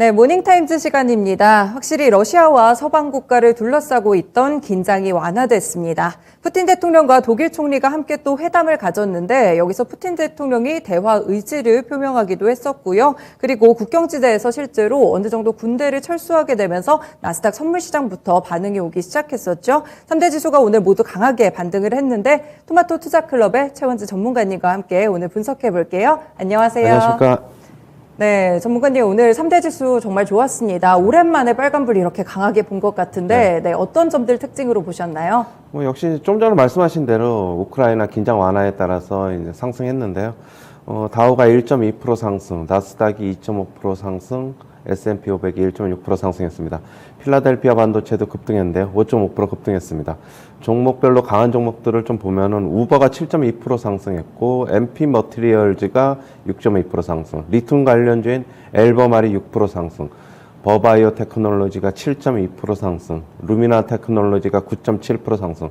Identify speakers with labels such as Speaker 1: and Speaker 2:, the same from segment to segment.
Speaker 1: 네, 모닝타임즈 시간입니다. 확실히 러시아와 서방 국가를 둘러싸고 있던 긴장이 완화됐습니다. 푸틴 대통령과 독일 총리가 함께 또 회담을 가졌는데 여기서 푸틴 대통령이 대화 의지를 표명하기도 했었고요. 그리고 국경지대에서 실제로 어느 정도 군대를 철수하게 되면서 나스닥 선물 시장부터 반응이 오기 시작했었죠. 3대 지수가 오늘 모두 강하게 반등을 했는데 토마토 투자클럽의 최원지 전문가님과 함께 오늘 분석해 볼게요. 안녕하세요.
Speaker 2: 안녕하십니까.
Speaker 1: 네, 전문가님 오늘 3대 지수 정말 좋았습니다. 오랜만에 빨간불이 이렇게 강하게 본 것 같은데 네, 어떤 점들 특징으로 보셨나요?
Speaker 2: 역시 좀 전에 말씀하신 대로 우크라이나 긴장 완화에 따라서 이제 상승했는데요. 다우가 1.2% 상승, 나스닥이 2.5% 상승, S&P 500이 1.6% 상승했습니다. 필라델피아 반도체도 급등했는데요. 5.5% 급등했습니다. 종목별로 강한 종목들을 좀 보면은 우버가 7.2% 상승했고 MP 머티리얼즈가 6.2% 상승, 리튬 관련주인 엘버말이 6% 상승, 버바이오 테크놀로지가 7.2% 상승, 루미나 테크놀로지가 9.7% 상승,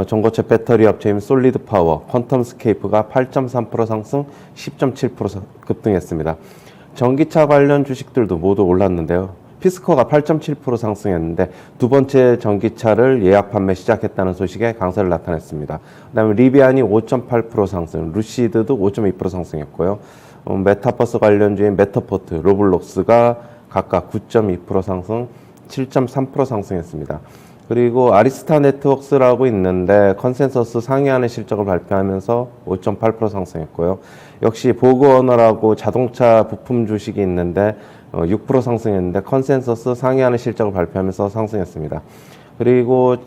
Speaker 2: 전고체 배터리 업체인 솔리드 파워, 퀀텀 스케이프가 8.3% 상승, 10.7% 급등했습니다. 전기차 관련 주식들도 모두 올랐는데요. 피스코가 8.7% 상승했는데 두 번째 전기차를 예약 판매 시작했다는 소식에 강세를 나타냈습니다. 그다음에 리비안이 5.8% 상승, 루시드도 5.2% 상승했고요. 메타버스 관련주인 메타포트, 로블록스가 각각 9.2% 상승, 7.3% 상승했습니다. 그리고 아리스타 네트워크스라고 있는데 컨센서스 상회하는 실적을 발표하면서 5.8% 상승했고요. 역시 보그워너라고 자동차 부품 주식이 있는데 6% 상승했는데 컨센서스 상회하는 실적을 발표하면서 상승했습니다. 그리고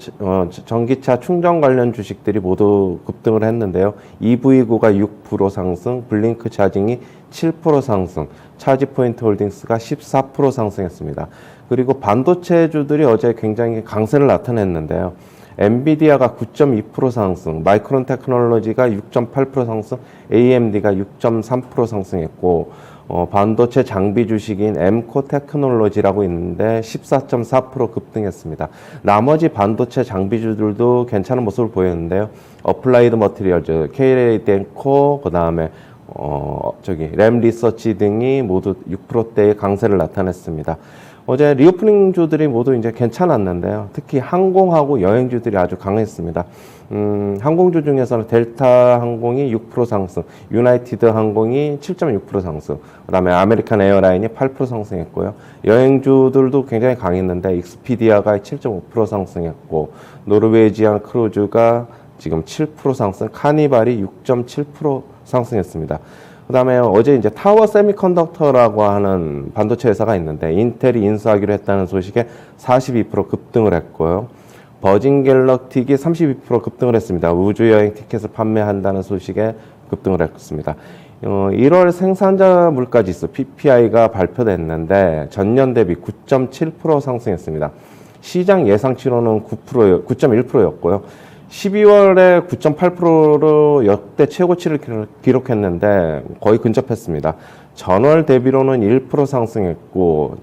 Speaker 2: 전기차 충전 관련 주식들이 모두 급등을 했는데요. EV고가 6% 상승, 블링크 차징이 7% 상승, 차지포인트 홀딩스가 14% 상승했습니다. 그리고 반도체주들이 어제 굉장히 강세를 나타냈는데요. 엔비디아가 9.2% 상승, 마이크론 테크놀로지가 6.8% 상승, AMD가 6.3% 상승했고 반도체 장비 주식인 엠코 테크놀로지라고 있는데 14.4% 급등했습니다. 나머지 반도체 장비주들도 괜찮은 모습을 보였는데요. 어플라이드 머티리얼즈, KLA-덴코, 그다음에 램 리서치 등이 모두 6%대의 강세를 나타냈습니다. 어제 리오프닝주들이 모두 이제 괜찮았는데요. 특히 항공하고 여행주들이 아주 강했습니다. 항공주 중에서는 델타 항공이 6% 상승, 유나이티드 항공이 7.6% 상승, 그 다음에 아메리칸 에어라인이 8% 상승했고요. 여행주들도 굉장히 강했는데 익스피디아가 7.5% 상승했고, 노르웨이지안 크루즈가 지금 7% 상승, 카니발이 6.7% 상승했습니다. 그 다음에 어제 이제 타워 세미컨덕터라고 하는 반도체 회사가 있는데 인텔이 인수하기로 했다는 소식에 42% 급등을 했고요. 버진 갤럭틱이 32% 급등을 했습니다. 우주여행 티켓을 판매한다는 소식에 급등을 했습니다. 1월 생산자 물가지수 PPI가 발표됐는데 전년 대비 9.7% 상승했습니다. 시장 예상치로는 9.1%였고요. 12월에 9.8%로 역대 최고치를 기록했는데 거의 근접했습니다. 전월 대비로는 1% 상승했고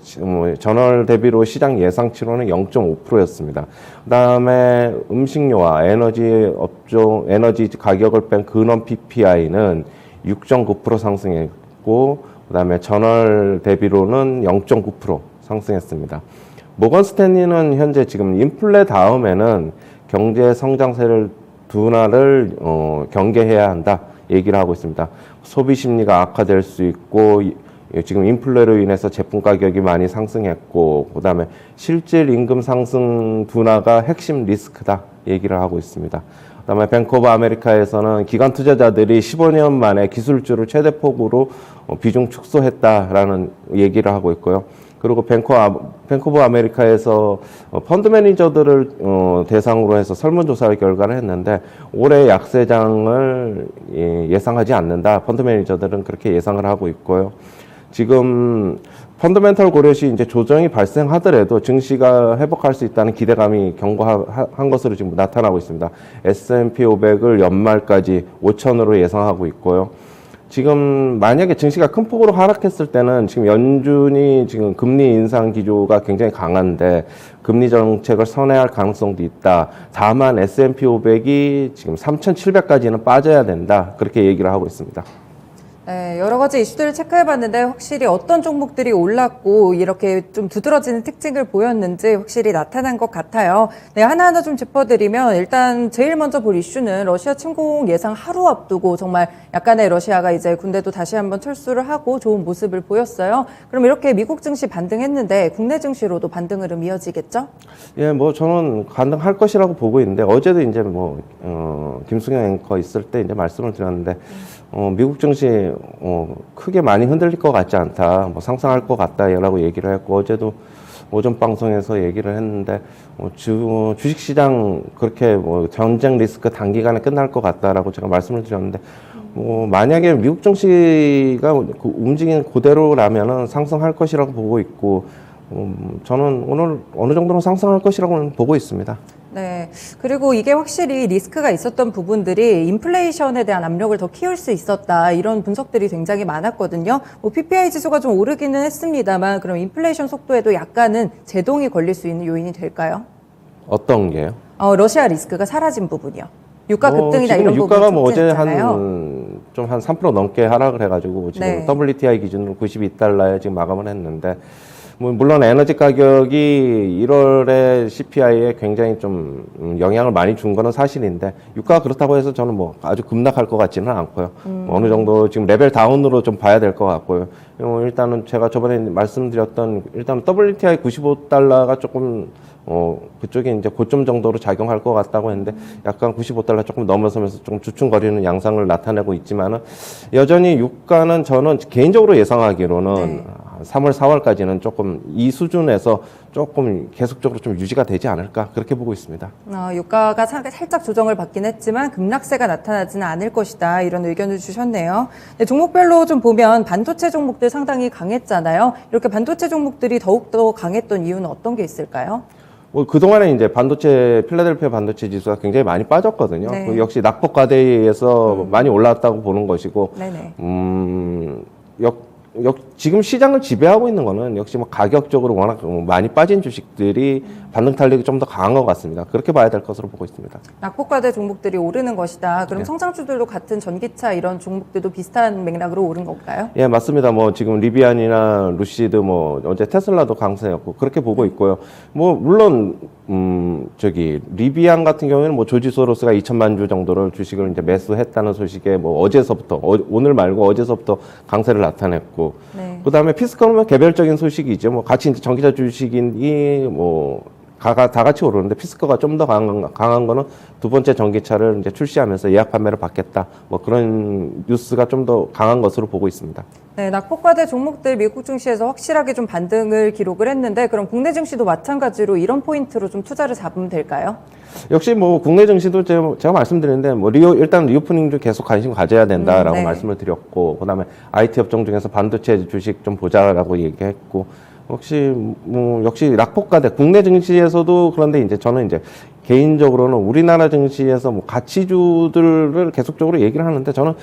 Speaker 2: 전월 대비로 시장 예상치로는 0.5%였습니다. 그다음에 음식료와 에너지 업종 에너지 가격을 뺀 근원 PPI는 6.9% 상승했고 그다음에 전월 대비로는 0.9% 상승했습니다. 모건 스탠리는 현재 지금 인플레 다음에는 경제 성장세를 둔화를 경계해야 한다 얘기를 하고 있습니다. 소비 심리가 악화될 수 있고 지금 인플레로 인해서 제품 가격이 많이 상승했고 그다음에 실질 임금 상승 둔화가 핵심 리스크다 얘기를 하고 있습니다. 그다음에 뱅크 오브 아메리카에서는 기관 투자자들이 15년 만에 기술주를 최대폭으로 비중 축소했다라는 얘기를 하고 있고요. 그리고 뱅크 오브 아메리카에서 펀드 매니저들을 대상으로 해서 설문조사 결과를 했는데 올해 약세장을 예상하지 않는다. 펀드 매니저들은 그렇게 예상을 하고 있고요. 지금 펀더멘털 고려시 이제 조정이 발생하더라도 증시가 회복할 수 있다는 기대감이 견고한 것으로 지금 나타나고 있습니다. S&P 500을 연말까지 5천으로 예상하고 있고요. 지금 만약에 증시가 큰 폭으로 하락했을 때는 지금 연준이 지금 금리 인상 기조가 굉장히 강한데 금리 정책을 선회할 가능성도 있다. 다만 S&P 500이 지금 3,700까지는 빠져야 된다. 그렇게 얘기를 하고 있습니다.
Speaker 1: 네, 여러 가지 이슈들을 체크해봤는데 확실히 어떤 종목들이 올랐고 이렇게 좀 두드러지는 특징을 보였는지 확실히 나타난 것 같아요. 네, 하나하나 좀 짚어드리면 일단 제일 먼저 볼 이슈는 러시아 침공 예상 하루 앞두고 정말 약간의 러시아가 이제 군대도 다시 한번 철수를 하고 좋은 모습을 보였어요. 그럼 이렇게 미국 증시 반등했는데 국내 증시로도 반등 흐름 이어지겠죠?
Speaker 2: 예, 뭐 저는 반등할 것이라고 보고 있는데 어제도 이제 김수경 앵커 있을 때 이제 말씀을 드렸는데 미국 증시 크게 많이 흔들릴 것 같지 않다, 뭐 상승할 것 같다라고 얘기를 했고 어제도 오전 방송에서 얘기를 했는데 주식시장 그렇게 뭐 전쟁 리스크 단기간에 끝날 것 같다라고 제가 말씀을 드렸는데 만약에 미국 증시가 움직이는 그대로라면은 상승할 것이라고 보고 있고 저는 오늘 어느 정도는 상승할 것이라고 보고 있습니다.
Speaker 1: 네. 그리고 이게 확실히 리스크가 있었던 부분들이 인플레이션에 대한 압력을 더 키울 수 있었다. 이런 분석들이 굉장히 많았거든요. PPI 지수가 좀 오르기는 했습니다만 그럼 인플레이션 속도에도 약간은 제동이 걸릴 수 있는 요인이 될까요?
Speaker 2: 어떤 게요?
Speaker 1: 러시아 리스크가 사라진 부분이요. 유가 급등이나
Speaker 2: 지금
Speaker 1: 이런
Speaker 2: 유가가
Speaker 1: 부분이
Speaker 2: 어제
Speaker 1: 촉진했잖아요.
Speaker 2: 한 3% 넘게 하락을 해가지고 지금
Speaker 1: 네.
Speaker 2: WTI 기준으로 92달러에 지금 마감을 했는데 물론 에너지 가격이 1월에 CPI에 굉장히 좀 영향을 많이 준 거는 사실인데 유가가 그렇다고 해서 저는 뭐 아주 급락할 것 같지는 않고요. 어느 정도 지금 레벨 다운으로 좀 봐야 될 것 같고요. 일단은 제가 저번에 말씀드렸던 일단 WTI 95달러가 조금 그쪽에 이제 고점 정도로 작용할 것 같다고 했는데 약간 95달러 조금 넘어서면서 조금 주춤거리는 양상을 나타내고 있지만은 여전히 유가는 저는 개인적으로 예상하기로는
Speaker 1: 네.
Speaker 2: 3월, 4월까지는 조금 이 수준에서 조금 계속적으로 좀 유지가 되지 않을까 그렇게 보고 있습니다.
Speaker 1: 유가가 살짝 조정을 받긴 했지만 급락세가 나타나지는 않을 것이다. 이런 의견을 주셨네요. 네, 종목별로 좀 보면 반도체 종목들 상당히 강했잖아요. 이렇게 반도체 종목들이 더욱더 강했던 이유는 어떤 게 있을까요?
Speaker 2: 그동안에 이제 필라델피아 반도체 지수가 굉장히 많이 빠졌거든요.
Speaker 1: 네.
Speaker 2: 역시 낙폭 과대에서 많이 올라왔다고 보는 것이고,
Speaker 1: 네네.
Speaker 2: 지금 시장을 지배하고 있는 거는 역시 뭐 가격적으로 워낙 많이 빠진 주식들이 반등 탄력이 좀 더 강한 것 같습니다. 그렇게 봐야 될 것으로 보고 있습니다.
Speaker 1: 낙폭과대 종목들이 오르는 것이다. 그럼
Speaker 2: 네.
Speaker 1: 성장주들도 같은 전기차 이런 종목들도 비슷한 맥락으로 오른 건가요?
Speaker 2: 예, 맞습니다. 지금 리비안이나 루시드 어제 테슬라도 강세였고 그렇게 보고 있고요. 물론 리비안 같은 경우에는 조지 소로스가 2천만 주 정도를 주식을 이제 매수했다는 소식에 어제서부터 오늘 말고 어제서부터 강세를 나타냈고
Speaker 1: 네.
Speaker 2: 그다음에 피스코는 개별적인 소식이죠. 같이 이제 전기차 주식이 다 같이 오르는데 피스코가 좀 더 강한 거는 두 번째 전기차를 이제 출시하면서 예약 판매를 받겠다. 그런 뉴스가 좀 더 강한 것으로 보고 있습니다.
Speaker 1: 네, 낙폭과대 종목들 미국 증시에서 확실하게 좀 반등을 기록을 했는데 그럼 국내 증시도 마찬가지로 이런 포인트로 좀 투자를 잡으면 될까요?
Speaker 2: 역시 국내 증시도 제가 말씀드렸는데 일단 리오프닝 좀 계속 관심 가져야 된다라고
Speaker 1: 네.
Speaker 2: 말씀을 드렸고 그다음에 IT 업종 중에서 반도체 주식 좀 보자라고 얘기했고 역시 낙폭과대 국내 증시에서도 그런데 이제 저는 이제 개인적으로는 우리나라 증시에서 가치주들을 계속적으로 얘기를 하는데 저는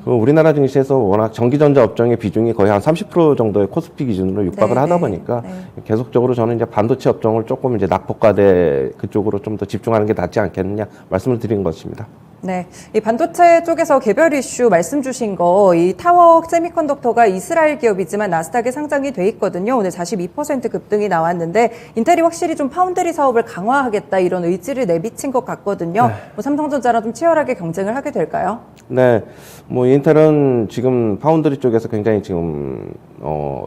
Speaker 2: 우리나라 증시에서 워낙 전기전자 업종의 비중이 거의 한 30% 정도의 코스피 기준으로 육박을
Speaker 1: 네,
Speaker 2: 하다
Speaker 1: 네.
Speaker 2: 보니까
Speaker 1: 네.
Speaker 2: 계속적으로 저는 이제 반도체 업종을 조금 이제 낙폭과대 그쪽으로 좀 더 집중하는 게 낫지 않겠느냐 말씀을 드린 것입니다.
Speaker 1: 네, 이 반도체 쪽에서 개별 이슈 말씀 주신 거, 이 타워 세미컨덕터가 이스라엘 기업이지만 나스닥에 상장이 돼 있거든요. 오늘 42% 급등이 나왔는데 인텔이 확실히 좀 파운드리 사업을 강화하겠다 이런 의지를 내비친 것 같거든요.
Speaker 2: 네.
Speaker 1: 삼성전자랑 좀 치열하게 경쟁을 하게 될까요?
Speaker 2: 네, 인텔은 지금 파운드리 쪽에서 굉장히 지금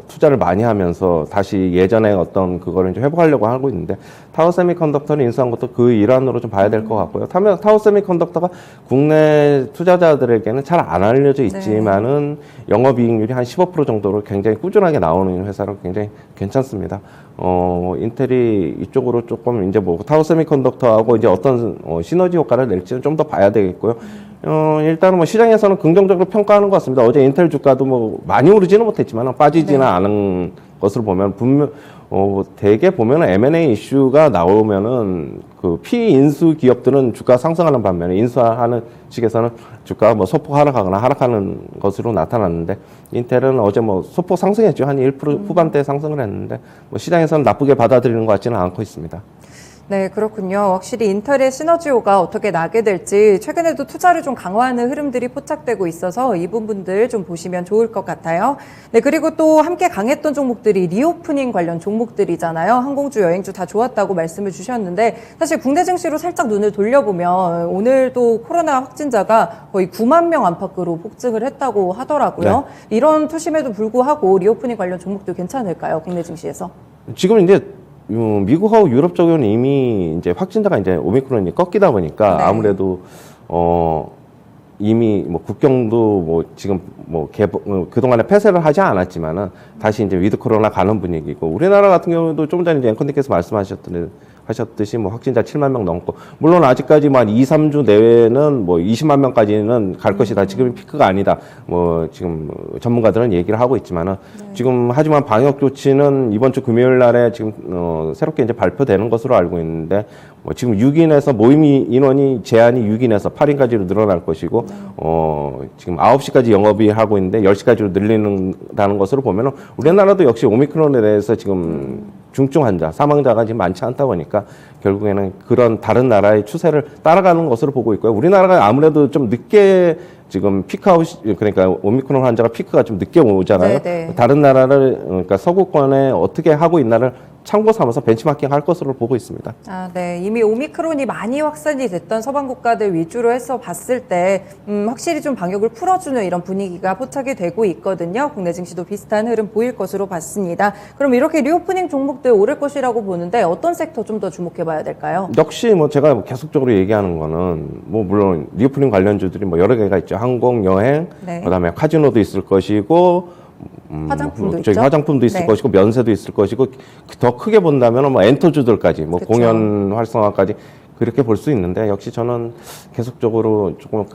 Speaker 2: 투자를 많이 하면서 다시 예전에 어떤 그거를 이제 회복하려고 하고 있는데 타워 세미컨덕터를 인수한 것도 그 일환으로 좀 봐야 될 것 같고요. 타워 세미컨덕터가 국내 투자자들에게는 잘 안 알려져 있지만은 영업이익률이 한 15% 정도로 굉장히 꾸준하게 나오는 회사로 굉장히 괜찮습니다. 인텔이 이쪽으로 조금 이제 타워 세미컨덕터하고 이제 어떤 시너지 효과를 낼지는 좀 더 봐야 되겠고요. 일단은 시장에서는 긍정적으로 평가하는 것 같습니다. 어제 인텔 주가도 많이 오르지는 못했지만 빠지지는
Speaker 1: 네.
Speaker 2: 않은 것으로 보면 대개 보면은 M&A 이슈가 나오면은 피인수 기업들은 주가 상승하는 반면에 인수하는 측에서는 주가가 소폭 하락하는 것으로 나타났는데 인텔은 어제 소폭 상승했죠. 한 1% 후반대 상승을 했는데 시장에서는 나쁘게 받아들이는 것 같지는 않고 있습니다.
Speaker 1: 네, 그렇군요. 확실히 인텔의 시너지호가 어떻게 나게 될지 최근에도 투자를 좀 강화하는 흐름들이 포착되고 있어서 이 부분들 좀 보시면 좋을 것 같아요. 네, 그리고 또 함께 강했던 종목들이 리오프닝 관련 종목들이잖아요. 항공주, 여행주 다 좋았다고 말씀을 주셨는데 사실 국내 증시로 살짝 눈을 돌려보면 오늘 또 코로나 확진자가 거의 9만 명 안팎으로 폭증을 했다고 하더라고요.
Speaker 2: 네.
Speaker 1: 이런 투심에도 불구하고 리오프닝 관련 종목들 괜찮을까요? 국내 증시에서?
Speaker 2: 지금 이제 미국하고 유럽 쪽은 이미 이제 확진자가 이제 오미크론이 꺾이다 보니까
Speaker 1: 네.
Speaker 2: 아무래도 이미 뭐 국경도 뭐 지금 뭐 그동안에 폐쇄를 하지 않았지만은 다시 이제 위드 코로나 가는 분위기고, 우리나라 같은 경우도 좀 전에 이제 앵커님께서 하셨듯이 뭐 확진자 7만 명 넘고, 물론 아직까지 뭐 한 2, 3주 내외는 뭐 20만 명까지는 갈 것이다. 지금이 피크가 아니다. 뭐 지금 전문가들은 얘기를 하고 있지만은 지금 하지만 방역 조치는 이번 주 금요일 날에 지금 새롭게 이제 발표되는 것으로 알고 있는데, 뭐 지금 6인에서 모임 인원이 제한이 6인에서 8인까지로 늘어날 것이고, 지금 9시까지 영업이 하고 있는데 10시까지로 늘리는다는 것으로 보면은 우리나라도 역시 오미크론에 대해서 지금 중증 환자, 사망자가 지금 많지 않다 보니까 결국에는 그런 다른 나라의 추세를 따라가는 것으로 보고 있고요. 우리나라가 아무래도 좀 늦게 지금 피크아웃, 그러니까 오미크론 환자가 피크가 좀 늦게 오잖아요.
Speaker 1: 네네.
Speaker 2: 다른 나라를, 그러니까 서구권에 어떻게 하고 있나를 참고 삼아서 벤치마킹 할 것으로 보고 있습니다.
Speaker 1: 아, 네. 이미 오미크론이 많이 확산이 됐던 서방 국가들 위주로 해서 봤을 때, 확실히 좀 방역을 풀어주는 이런 분위기가 포착이 되고 있거든요. 국내 증시도 비슷한 흐름 보일 것으로 봤습니다. 그럼 이렇게 리오프닝 종목들 오를 것이라고 보는데 어떤 섹터 좀 더 주목해 봐야 될까요?
Speaker 2: 역시 뭐 제가 계속적으로 얘기하는 거는 뭐 물론 리오프닝 관련주들이 뭐 여러 개가 있죠. 항공, 여행,
Speaker 1: 네.
Speaker 2: 그다음에 카지노도 있을 것이고,
Speaker 1: 화장품도
Speaker 2: 저기
Speaker 1: 있죠?
Speaker 2: 화장품도 있을
Speaker 1: 네.
Speaker 2: 것이고, 면세도 있을 것이고, 더 크게 본다면 뭐 엔터주들까지, 뭐
Speaker 1: 그쵸.
Speaker 2: 공연 활성화까지 그렇게 볼 수 있는데, 역시 저는 계속적으로 조금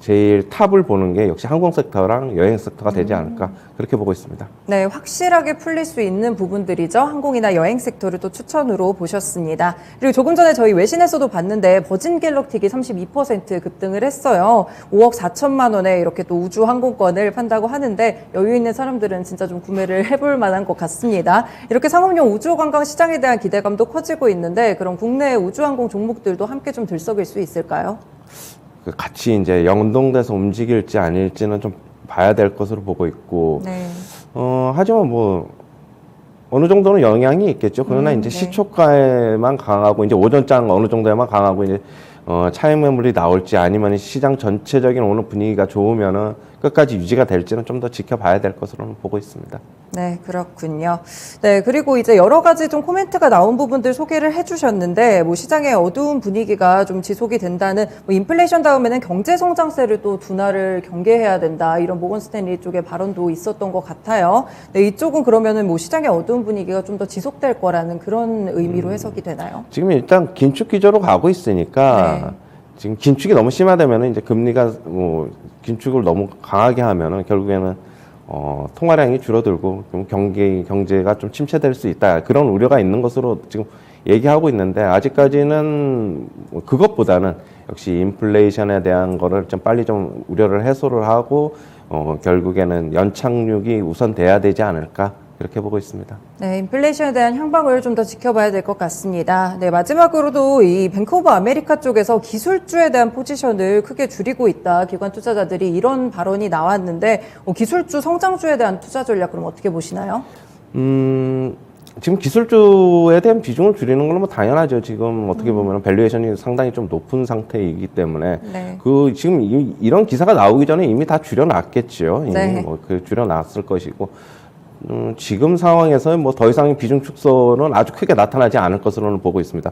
Speaker 2: 제일 탑을 보는 게 역시 항공 섹터랑 여행 섹터가 되지 않을까, 그렇게 보고 있습니다.
Speaker 1: 네, 확실하게 풀릴 수 있는 부분들이죠. 항공이나 여행 섹터를 또 추천으로 보셨습니다. 그리고 조금 전에 저희 외신에서도 봤는데 버진 갤럭틱이 32% 급등을 했어요. 5억 4천만 원에 이렇게 또 우주 항공권을 판다고 하는데 여유 있는 사람들은 진짜 좀 구매를 해볼 만한 것 같습니다. 이렇게 상업용 우주 관광 시장에 대한 기대감도 커지고 있는데 그럼 국내 우주 항공 종목들도 함께 좀 들썩일 수 있을까요?
Speaker 2: 같이 이제 연동돼서 움직일지 아닐지는 좀 봐야 될 것으로 보고 있고,
Speaker 1: 네.
Speaker 2: 하지만 뭐 어느 정도는 영향이 있겠죠. 그러나
Speaker 1: 네.
Speaker 2: 이제 시초가에만 강하고 이제 오전장 어느 정도에만 강하고 이제 차익 매물이 나올지 아니면 시장 전체적인 오늘 분위기가 좋으면은 끝까지 유지가 될지는 좀 더 지켜봐야 될 것으로 보고 있습니다.
Speaker 1: 네, 그렇군요. 네, 그리고 이제 여러 가지 좀 코멘트가 나온 부분들 소개를 해주셨는데, 뭐 시장의 어두운 분위기가 좀 지속이 된다는, 뭐 인플레이션 다음에는 경제 성장세를 또 둔화를 경계해야 된다, 이런 모건 스탠리 쪽의 발언도 있었던 것 같아요. 네, 이쪽은 그러면은 뭐 시장의 어두운 분위기가 좀 더 지속될 거라는 그런 의미로 해석이 되나요?
Speaker 2: 지금 일단 긴축 기조로 가고 있으니까
Speaker 1: 네.
Speaker 2: 지금 긴축이 너무 심하다면 이제 금리가 뭐 긴축을 너무 강하게 하면은 결국에는 통화량이 줄어들고 좀 경제가 좀 침체될 수 있다, 그런 우려가 있는 것으로 지금 얘기하고 있는데, 아직까지는 그것보다는 역시 인플레이션에 대한 거를 좀 빨리 좀 우려를 해소를 하고 결국에는 연착륙이 우선돼야 되지 않을까, 그렇게 보고 있습니다.
Speaker 1: 네, 인플레이션에 대한 향방을 좀 더 지켜봐야 될 것 같습니다. 네, 마지막으로도 이 뱅크 오브 아메리카 쪽에서 기술주에 대한 포지션을 크게 줄이고 있다, 기관 투자자들이 이런 발언이 나왔는데, 기술주, 성장주에 대한 투자 전략 그럼 어떻게 보시나요?
Speaker 2: 지금 기술주에 대한 비중을 줄이는 건 뭐 당연하죠. 지금 어떻게 보면 밸류에이션이 상당히 좀 높은 상태이기 때문에
Speaker 1: 네.
Speaker 2: 지금 이런 기사가 나오기 전에 이미 다 줄여놨겠죠. 이미
Speaker 1: 네.
Speaker 2: 뭐 줄여놨을 것이고. 지금 상황에서 뭐 더 이상의 비중 축소는 아주 크게 나타나지 않을 것으로는 보고 있습니다.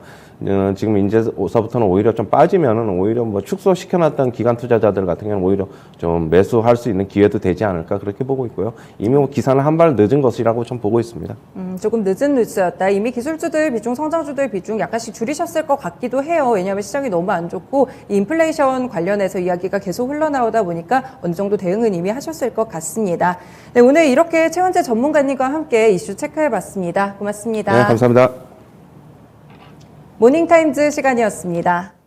Speaker 2: 지금 이제서부터는 오히려 좀 빠지면은 오히려 뭐 축소시켜놨던 기관 투자자들 같은 경우는 오히려 좀 매수할 수 있는 기회도 되지 않을까, 그렇게 보고 있고요. 이미 뭐 기사는 한 발 늦은 것이라고 좀 보고 있습니다.
Speaker 1: 조금 늦은 뉴스였다. 이미 기술주들 비중, 성장주들 비중 약간씩 줄이셨을 것 같기도 해요. 왜냐하면 시장이 너무 안 좋고 이 인플레이션 관련해서 이야기가 계속 흘러나오다 보니까 어느 정도 대응은 이미 하셨을 것 같습니다. 네, 오늘 이렇게 최은재 전문가님과 함께 이슈 체크해봤습니다. 고맙습니다.
Speaker 2: 네, 감사합니다.
Speaker 1: 모닝타임즈 시간이었습니다.